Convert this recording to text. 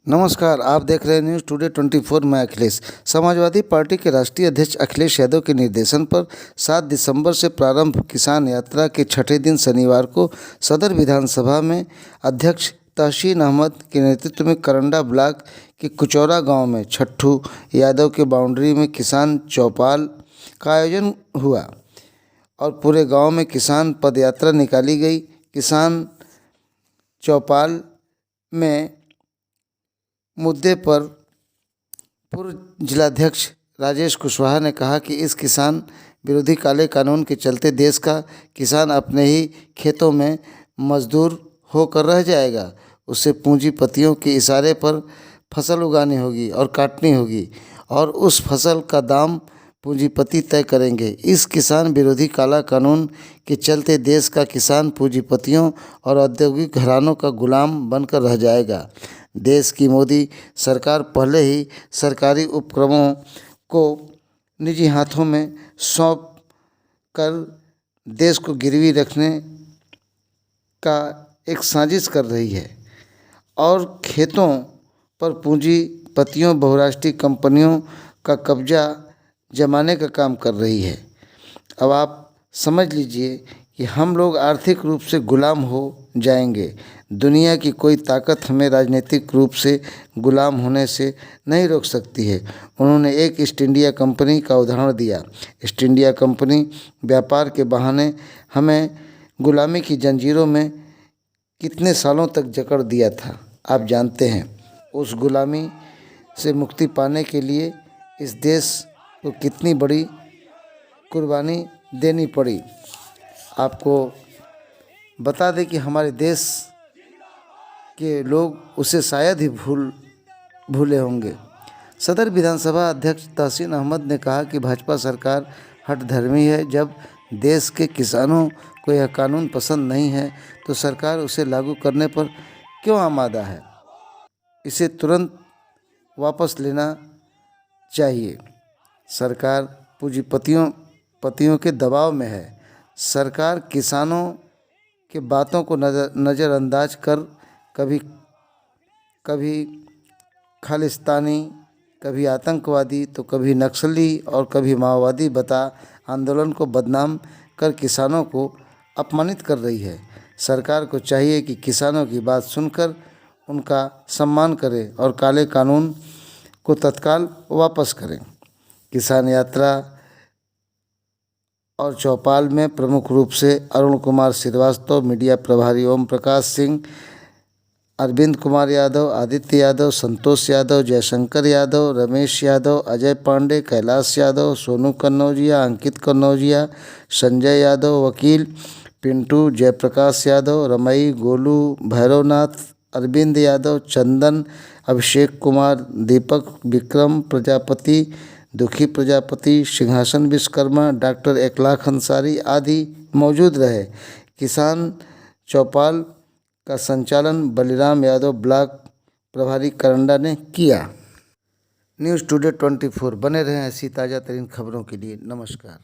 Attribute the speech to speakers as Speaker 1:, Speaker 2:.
Speaker 1: नमस्कार, आप देख रहे हैं न्यूज़ टुडे 24। मैं अखिलेश। समाजवादी पार्टी के राष्ट्रीय अध्यक्ष अखिलेश यादव के निर्देशन पर 7 दिसंबर से प्रारंभ किसान यात्रा के छठे दिन शनिवार को सदर विधानसभा में अध्यक्ष तहसीन अहमद के नेतृत्व में करंडा ब्लॉक के कुचौरा गांव में छठू यादव के बाउंड्री में किसान चौपाल का आयोजन हुआ और पूरे गाँव में किसान पदयात्रा निकाली गई। किसान चौपाल में मुद्दे पर पूर्व जिलाध्यक्ष राजेश कुशवाहा ने कहा कि इस किसान विरोधी काले कानून के चलते देश का किसान अपने ही खेतों में मजदूर होकर रह जाएगा। उससे पूंजीपतियों के इशारे पर फसल उगानी होगी और काटनी होगी और उस फसल का दाम पूंजीपति तय करेंगे। इस किसान विरोधी काला कानून के चलते देश का किसान पूंजीपतियों और औद्योगिक घरानों का गुलाम बनकर रह जाएगा। देश की मोदी सरकार पहले ही सरकारी उपक्रमों को निजी हाथों में सौंप कर देश को गिरवी रखने का एक साजिश कर रही है और खेतों पर पूंजीपतियों बहुराष्ट्रीय कंपनियों का कब्जा जमाने का काम कर रही है। अब आप समझ लीजिए कि हम लोग आर्थिक रूप से गुलाम हो जाएंगे। दुनिया की कोई ताकत हमें राजनीतिक रूप से गुलाम होने से नहीं रोक सकती है। उन्होंने एक ईस्ट इंडिया कंपनी का उदाहरण दिया। ईस्ट इंडिया कंपनी व्यापार के बहाने हमें गुलामी की जंजीरों में कितने सालों तक जकड़ दिया था, आप जानते हैं। उस गुलामी से मुक्ति पाने के लिए इस देश को कितनी बड़ी कुर्बानी देनी पड़ी। आपको बता दें कि हमारे देश के लोग उसे शायद ही भूले होंगे। सदर विधानसभा अध्यक्ष तहसीन अहमद ने कहा कि भाजपा सरकार हठधर्मी है। जब देश के किसानों को यह कानून पसंद नहीं है तो सरकार उसे लागू करने पर क्यों आमादा है। इसे तुरंत वापस लेना चाहिए। सरकार पूंजीपतियों के दबाव में है। सरकार किसानों के बातों को नज़रअंदाज कर कभी खालिस्तानी, कभी आतंकवादी तो कभी नक्सली और कभी माओवादी बता आंदोलन को बदनाम कर किसानों को अपमानित कर रही है। सरकार को चाहिए कि किसानों की बात सुनकर उनका सम्मान करे और काले कानून को तत्काल वापस करें। किसान यात्रा और चौपाल में प्रमुख रूप से अरुण कुमार श्रीवास्तव, मीडिया प्रभारी ओम प्रकाश सिंह, अरविंद कुमार यादव, आदित्य यादव, संतोष यादव, जयशंकर यादव, रमेश यादव, अजय पांडे, कैलाश यादव, सोनू कन्नौजिया, अंकित कन्नौजिया, संजय यादव, वकील पिंटू, जयप्रकाश यादव, रमई, गोलू, भैरवनाथ, अरविंद यादव, चंदन, अभिषेक कुमार, दीपक, विक्रम प्रजापति, दुखी प्रजापति, सिंहासन विश्वकर्मा, डॉक्टर एकलाख अंसारी आदि मौजूद रहे। किसान चौपाल का संचालन बलिराम यादव ब्लॉक प्रभारी करंडा ने किया। न्यूज़ टुडे 24 बने रहें ऐसी ताज़ा तरीन खबरों के लिए। नमस्कार।